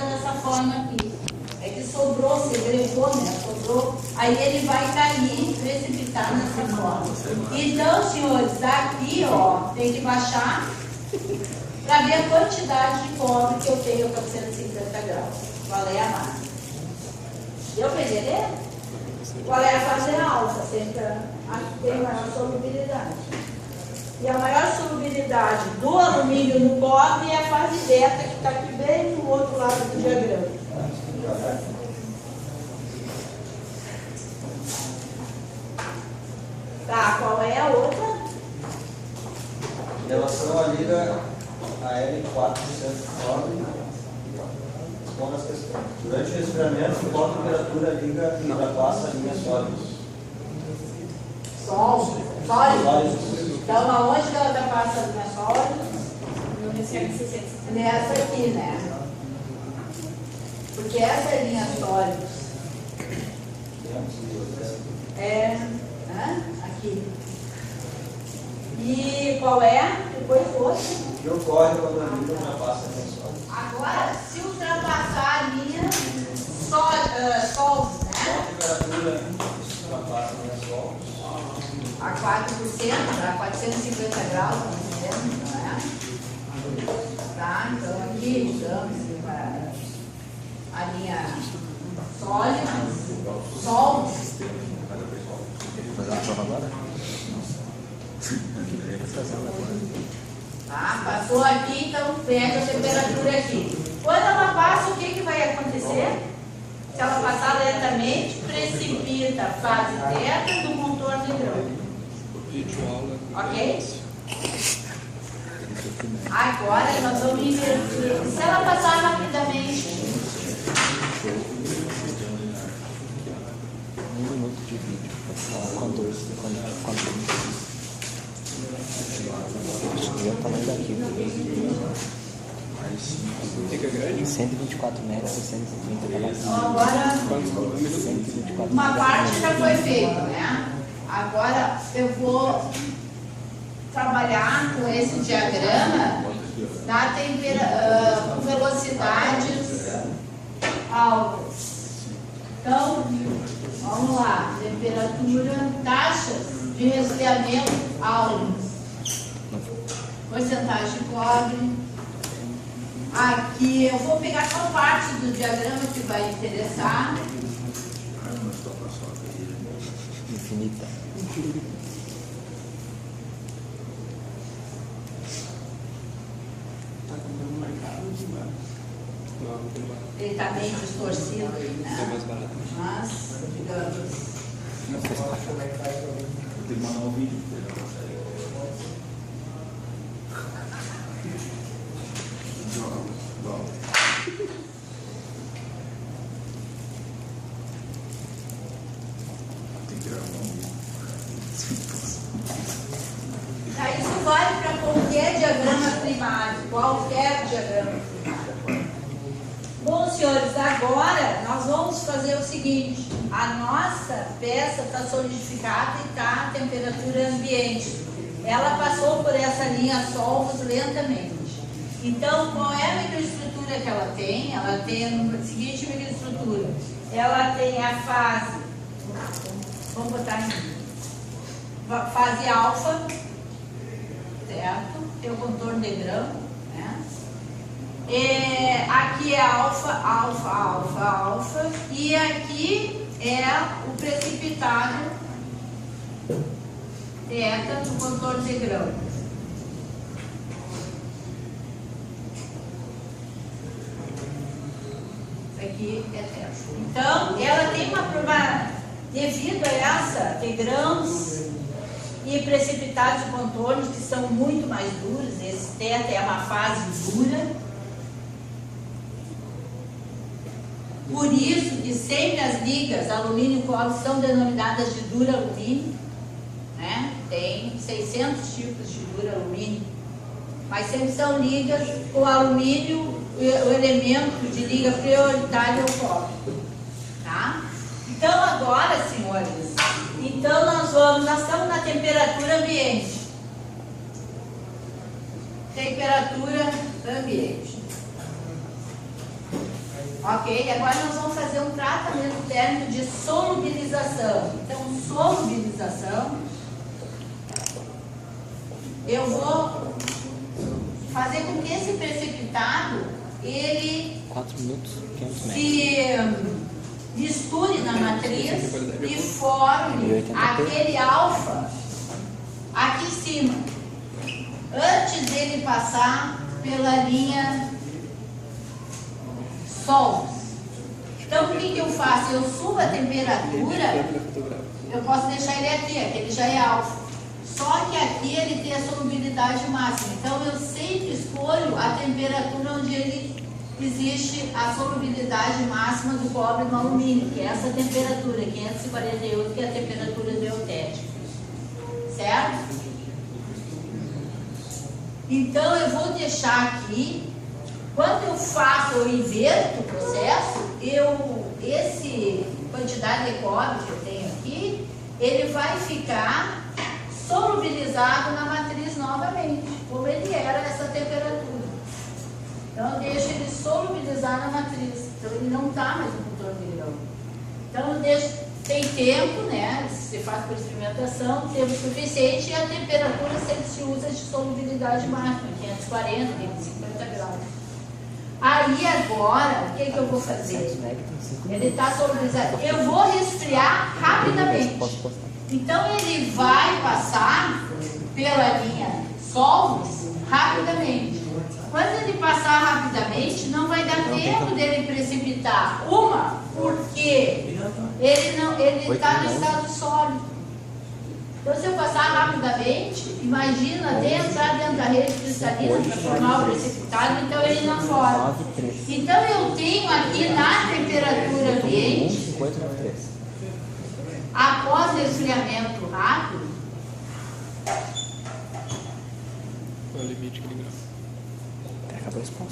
dessa forma aqui. É que sobrou, segregou, né? Sobrou. Aí ele vai cair, precipitar nessa forma. Então, senhores, aqui, ó, tem que baixar para ver a quantidade de cobre que eu tenho para 150 graus. Qual é a massa? Deu para entender? Qual é a fase alfa? Sempre a que tem maior solubilidade. E a maior solubilidade do alumínio no cobre é a fase beta, que está aqui bem no outro lado do diagrama. Tá, qual é a outra? Em relação à liga AL4% cobre, responda as questões. Durante o resfriamento, qual a temperatura a liga ultrapassa a linha sólidos? Sólidos. Então, aonde que ela ultrapassa a linha sólidos? Nessa aqui, né? Porque essa é a linha sólidos. É, né? Aqui. E qual é? Depois outro. O que ocorre quando a liga ultrapassa a linha sólidos? Agora, se ultrapassar a linha sólidos, né? Qual a temperatura ultrapassa a linha sólidos? A 4%, a 450 graus, não é? Tá, então aqui usamos a linha sólidos. Fazer uma prova agora? Tá, passou aqui, então pega a temperatura aqui. Quando ela passa, o que vai acontecer? Se ela passar lentamente, precipita a fase θ do contorno de grão. Ok? Agora nós vamos inverter. Se ela passar rapidamente, 1 minuto de vídeo. Quanto é o tamanho daqui. Fica grande? 124 metros, 630 então graus. agora 124 uma parte já foi feita, né? Agora eu vou trabalhar com esse diagrama com velocidades altas. Então, vamos lá, temperatura, taxas de resfriamento altas. Porcentagem de cobre. Aqui eu vou pegar qual parte do diagrama que vai interessar. infinita. Ele está bem distorcido, né? É mais barato. Mas, digamos. Tem que mandar um vídeo. Isso vale para qualquer diagrama primário, qualquer diagrama primário. Bom, senhores, agora nós vamos fazer o seguinte: a nossa peça está solidificada e está a temperatura ambiente. Ela passou por essa linha solvos lentamente. Então, qual é a microestrutura que ela tem? Ela tem a seguinte microestrutura. Ela tem a fase, vamos botar aqui, fase alfa, certo? Tem o contorno de grão, né? Aqui é alfa, alfa, alfa, alfa, e aqui é o precipitado θ do contorno de grão. Isso aqui é θ. Então, ela tem devido a essa, tem grãos e precipitados de contornos que são muito mais duros. Esse θ é uma fase dura. Por isso que sempre as ligas alumínio e cobre são denominadas de duro alumínio, né? Tem 600 tipos de duro alumínio, mas sempre são ligas com alumínio, o elemento de liga prioritário é o cobre, tá? Então agora, senhores, então nós estamos na temperatura ambiente. Temperatura ambiente. Ok? Agora nós vamos fazer um tratamento térmico de solubilização. Então, solubilização, eu vou fazer com que esse precipitado, ele 4 minutos, 500 metros. se misture na matriz e forme aquele alfa aqui em cima, antes dele passar pela linha Sol. Então, o que eu faço? Eu subo a temperatura, eu posso deixar ele aqui ele já é alfa. Só que aqui ele tem a solubilidade máxima. Então, eu sempre escolho a temperatura onde ele existe a solubilidade máxima do cobre no alumínio, que é essa temperatura, 548, que é a temperatura do eutético. Certo? Então, eu vou deixar aqui. Quando eu faço, eu inverto o processo, esse quantidade de cobre que eu tenho aqui, ele vai ficar solubilizado na matriz novamente, como ele era essa temperatura. Então, eu deixo ele solubilizar na matriz. Então, ele não está mais no contorno de grão. Então, eu deixo, tem tempo, né? Se faz por experimentação, tempo suficiente, e a temperatura sempre se usa de solubilidade máxima, 540, 550 graus. Aí, agora, o que eu vou fazer? Ele está solubilizado. Eu vou resfriar rapidamente. Então, ele vai passar pela linha solves rapidamente. Quando ele passar rapidamente, não vai dar tempo dele precipitar. Porque ele está no estado sólido. Então, se eu passar rapidamente, imagina entrar dentro da rede cristalina para formar o precipitado, então ele não forma. Então, eu tenho aqui na temperatura ambiente, após resfriamento rápido,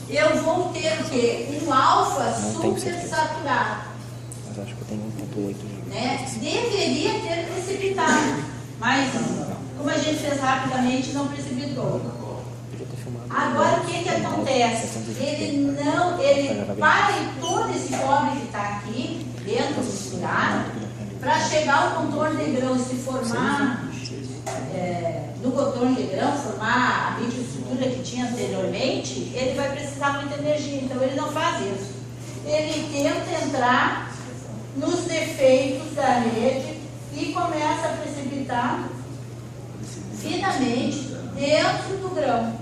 eu vou ter o quê? Um alfa supersaturado. Mas acho que eu tenho 1.8. Né? Deveria ter precipitado, mas como a gente fez rapidamente, não precipitou. Agora, o que acontece? Ele para todo esse cobre que está aqui, dentro do furado, para chegar ao contorno de grão e se formar no contorno de grão, formar a microestrutura que tinha anteriormente, ele vai precisar muita energia, então ele não faz isso. Ele tenta entrar nos defeitos da rede e começa a precipitar finamente dentro do grão.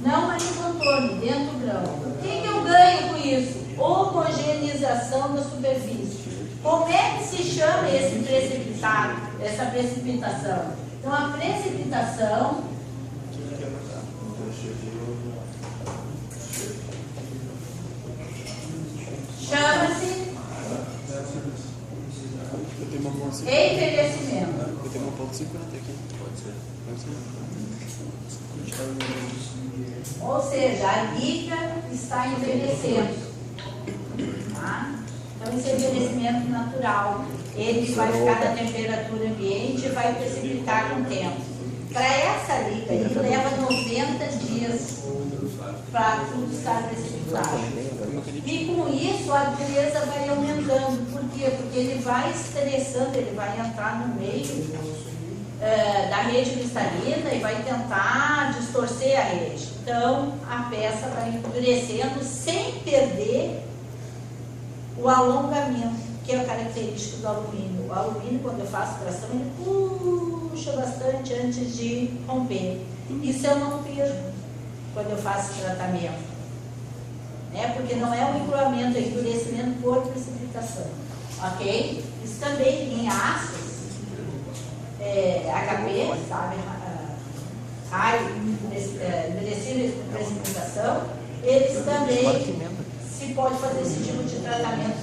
Não mais no contorno, dentro do grão. O que eu ganho com isso? Homogeneização da superfície. Como é que se chama esse precipitado, essa precipitação? Então, a precipitação chama-se envelhecimento. Eu tenho uma ponto 50 aqui. Pode ser. Ou seja, a liga está envelhecendo. Tá? Então, esse envelhecimento natural, ele vai ficar na temperatura ambiente e vai precipitar com o tempo. Para essa liga, ele leva 90 dias para tudo estar precipitado. E com isso, a dureza vai aumentando. Por quê? Porque ele vai estressando, ele vai entrar no meio da rede cristalina e vai tentar distorcer a rede. Então, a peça vai endurecendo sem perder o alongamento, que é a característica do alumínio. O alumínio, quando eu faço tração, ele puxa bastante antes de romper. Isso eu não perco quando eu faço tratamento. Porque não é um encruamento, é endurecimento por precipitação. Ok? Isso também em aços, HP, sabe? Endurecidos por precipitação, eles também se pode fazer esse tipo de tratamento,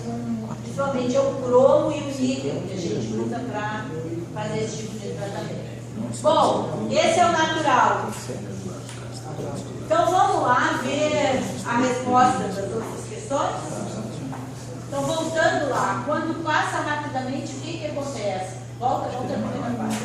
principalmente é o cromo e o níquel que a gente usa para fazer esse tipo de tratamento. Bom, esse é o natural. Então vamos lá ver a resposta das outras questões. Então voltando lá, quando passa rapidamente, o que acontece? Volta a primeira parte.